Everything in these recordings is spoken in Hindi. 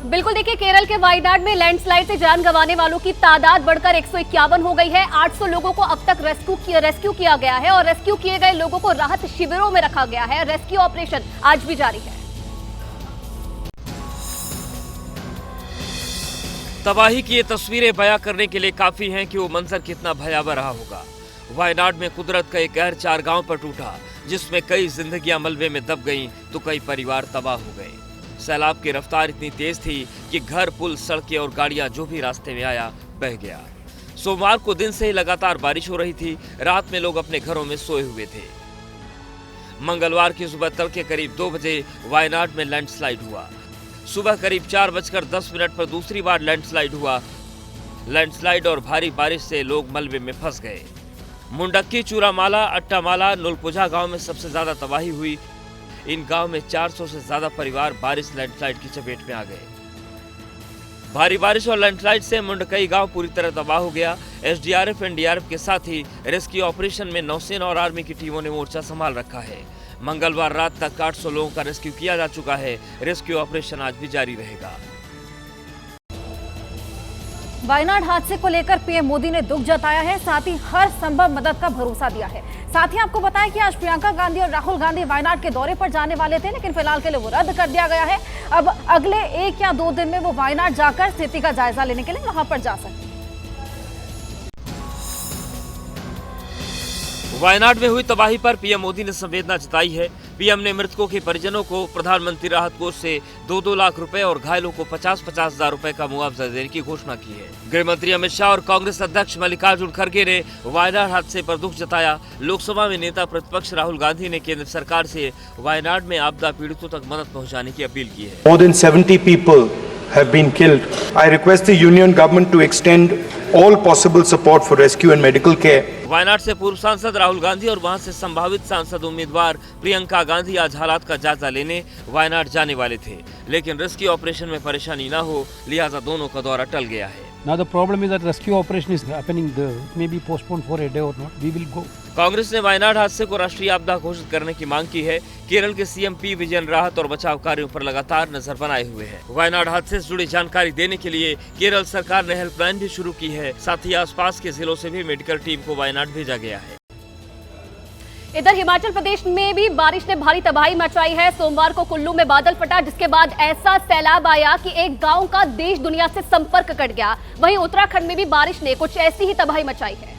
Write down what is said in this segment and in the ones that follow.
बिल्कुल देखिए, केरल के वायनाड में लैंडस्लाइड से जान गंवाने वालों की तादाद बढ़कर 151 हो गई है। 800 लोगों को अब तक रेस्क्यू किया गया है और रेस्क्यू किए गए लोगों को राहत शिविरों में रखा गया है। रेस्क्यू ऑपरेशन आज भी जारी है। तबाही की ये तस्वीरें बयां करने के लिए काफी हैं कि वो मंजर कितना भयावह रहा होगा। वायनाड में कुदरत का एक कहर 4 गांव पर टूटा, जिसमें कई जिंदगियां मलबे में दब गईं तो कई परिवार तबाह हो गए। सैलाब की रफ्तार इतनी तेज थी कि घर, पुल, सड़कें और गाड़ियां जो भी रास्ते में आया बह गया। सोमवार को दिन से ही लगातार बारिश हो रही थी। रात में लोग अपने घरों में सोए हुए थे। मंगलवार की सुबह तड़के करीब 2 बजे वायनाड में लैंडस्लाइड हुआ। सुबह करीब 4:10 पर दूसरी बार लैंडस्लाइड हुआ। लैंडस्लाइड और भारी बारिश से लोग मलबे में फंस गए। मुंडक्की, चूरामाला, अट्टामाला, नुलपुझा गांव में सबसे ज्यादा तबाही हुई। इन गांव में 400 से ज्यादा परिवार बारिश लैंडस्लाइड की चपेट में आ गए। भारी बारिश और लैंडस्लाइड से मुंडकई गांव पूरी तरह तबाह हो गया। एसडीआरएफ, एनडीआरएफ के साथ ही रेस्क्यू ऑपरेशन में नौसेना और आर्मी की टीमों ने मोर्चा संभाल रखा है। मंगलवार रात तक 800 लोगों का रेस्क्यू किया जा चुका है। रेस्क्यू ऑपरेशन आज भी जारी रहेगा। वायनाड हादसे को लेकर पीएम मोदी ने दुख जताया है, साथ ही हर संभव मदद का भरोसा दिया है। साथ ही आपको बताया कि आज प्रियंका गांधी और राहुल गांधी वायनाड के दौरे पर जाने वाले थे, लेकिन फिलहाल के लिए वो रद्द कर दिया गया है। अब अगले 1 या 2 दिन में वो वायनाड जाकर स्थिति का जायजा लेने के लिए वहां पर जा सकते हैं। वायनाड में हुई तबाही पर पीएम मोदी ने संवेदना जताई है। पीएम ने मृतकों के परिजनों को प्रधानमंत्री राहत कोष से 2-2 लाख रुपए और घायलों को 50-50 हजार रुपए का मुआवजा देने की घोषणा की है। गृह मंत्री अमित शाह और कांग्रेस अध्यक्ष मल्लिकार्जुन खड़गे ने वायनाड हादसे पर दुख जताया। लोकसभा में नेता प्रतिपक्ष राहुल गांधी ने केंद्र सरकार से वायनाड में आपदा पीड़ितों तक मदद पहुँचाने की अपील की है। More than 70 people have been killed. I request the union government to extend all possible support for rescue and medical care. Wayanad से पूर्व सांसद राहुल गांधी और वहां से संभावित सांसद उम्मीदवार प्रियंका गांधी आज हालात का जायजा लेने वायनाड जाने वाले थे, लेकिन रेस्क्यू ऑपरेशन में परेशानी न हो, लिहाजा दोनों का दौरा टल गया है। Now the problem is that rescue operation is happening there. It may be postponed for a day or not. We will go. Congress ने वायनाड हादसे को राष्ट्रीय आपदा घोषित करने की मांग की है। केरल के सीएम पी विजयन राहत और बचाव कार्यों पर लगातार नजर बनाए हुए हैं। वायनाड हादसे से जुड़ी जानकारी देने के लिए केरल सरकार ने हेल्पलाइन भी शुरू की है। साथ ही आसपास के जिलों से भी मेडिकल टीम को वायनाड भेजा गया है। इधर हिमाचल प्रदेश में भी बारिश ने भारी तबाही मचाई है। सोमवार को कुल्लू में बादल फटा, जिसके बाद ऐसा सैलाब आया कि एक गांव का देश दुनिया से संपर्क कट गया। वहीं उत्तराखंड में भी बारिश ने कुछ ऐसी ही तबाही मचाई है।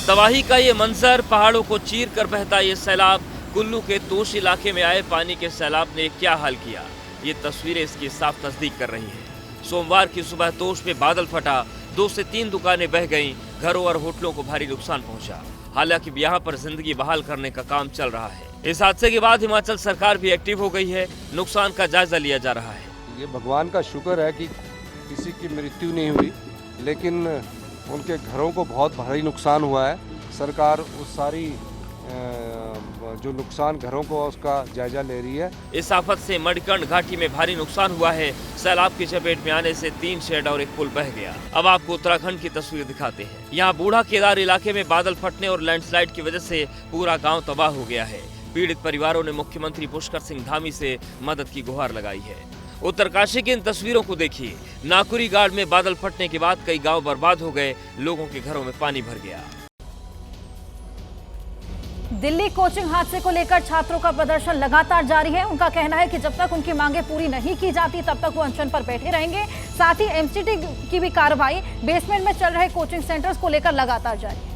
तबाही का ये मंजर, पहाड़ों को चीर कर बहता ये सैलाब, कुल्लू के तोश इलाके में आए पानी के सैलाब ने क्या हाल किया, ये तस्वीरें इसकी साफ तस्दीक कर रही हैं। सोमवार की सुबह तोश में बादल फटा, 2 से 3 दुकानें बह गईं, घरों और होटलों को भारी नुकसान पहुंचा। हालांकि यहाँ पर जिंदगी बहाल करने का काम चल रहा है। इस हादसे के बाद हिमाचल सरकार भी एक्टिव हो गई है। नुकसान का जायजा लिया जा रहा है। ये भगवान का शुक्र है कि किसी की मृत्यु नहीं हुई, लेकिन उनके घरों को बहुत भारी नुकसान हुआ है। सरकार उस सारी जो नुकसान घरों को उसका जायजा ले रही है। इस आफत से मणिकर्ण घाटी में भारी नुकसान हुआ है। सैलाब की चपेट में आने से 3 शेड और एक पुल बह गया। अब आपको उत्तराखंड की तस्वीर दिखाते हैं। यहाँ बूढ़ा केदार इलाके में बादल फटने और लैंडस्लाइड की वजह से पूरा गांव तबाह हो गया है। पीड़ित परिवारों ने मुख्यमंत्री पुष्कर सिंह धामी से मदद की गुहार लगाई है। उत्तरकाशी की इन तस्वीरों को देखिए। नाकुरी गाड़ में बादल फटने के बाद कई गाँव बर्बाद हो गए, लोगों के घरों में पानी भर गया। दिल्ली कोचिंग हादसे को लेकर छात्रों का प्रदर्शन लगातार जारी है। उनका कहना है कि जब तक उनकी मांगे पूरी नहीं की जाती तब तक वो अनशन पर बैठे रहेंगे। साथ ही एमसीटी की भी कार्रवाई बेसमेंट में चल रहे कोचिंग सेंटर्स को लेकर लगातार जारी है।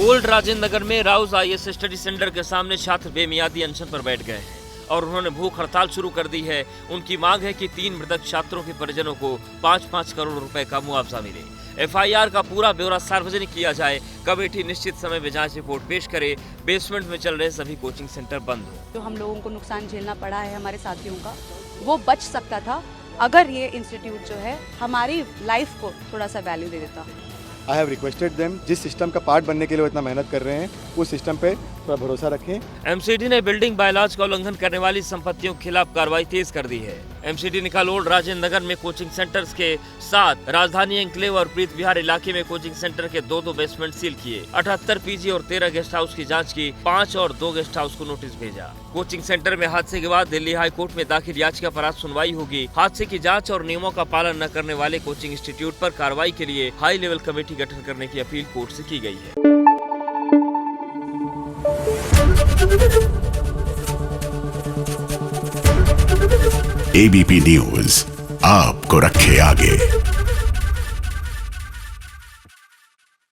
ओल्ड राजेंद्र नगर में राउज आईएएस स्टडी सेंटर के सामने छात्र बेमियादी अनशन पर बैठ गए हैं और उन्होंने भूख हड़ताल शुरू कर दी है। उनकी मांग है कि 3 मृतक छात्रों के परिजनों को 5-5 करोड़ रुपए का मुआवजा मिले। एफआईआर का पूरा ब्यौरा सार्वजनिक किया जाए। कमेटी निश्चित समय में जांच रिपोर्ट पेश करे। बेसमेंट में चल रहे सभी कोचिंग सेंटर बंद हो। जो हम लोगों को नुकसान झेलना पड़ा है हमारे साथियों का, वो बच सकता था अगर ये इंस्टीट्यूट जो है हमारी लाइफ को थोड़ा सा वैल्यू दे देता। आई हैव रिक्वेस्टेड देम, जिस सिस्टम का पार्ट बनने के लिए वो इतना मेहनत कर रहे हैं, उस सिस्टम पे थोड़ा भरोसा रखें। एमसीडी ने बिल्डिंग बायलॉज का उल्लंघन करने वाली संपत्तियों के खिलाफ कार्रवाई तेज कर दी है। एमसीडी निकालोल राजेंद्र नगर में कोचिंग सेंटर्स के साथ राजधानी एंक्लेव और प्रीत विहार इलाके में कोचिंग सेंटर के 2 बेसमेंट सील किए, 78 पीजी और 13 गेस्ट हाउस की जांच की, 5 और 2 गेस्ट हाउस को नोटिस भेजा। कोचिंग सेंटर में हादसे के बाद दिल्ली हाई कोर्ट में दाखिल याचिका पर आज सुनवाई होगी। हादसे की जांच और नियमों का पालन न करने वाले कोचिंग इंस्टीट्यूट पर कार्रवाई के लिए हाई लेवल कमेटी गठन करने की अपील कोर्ट से की गई है। एबीपी न्यूज आपको रखे आगे।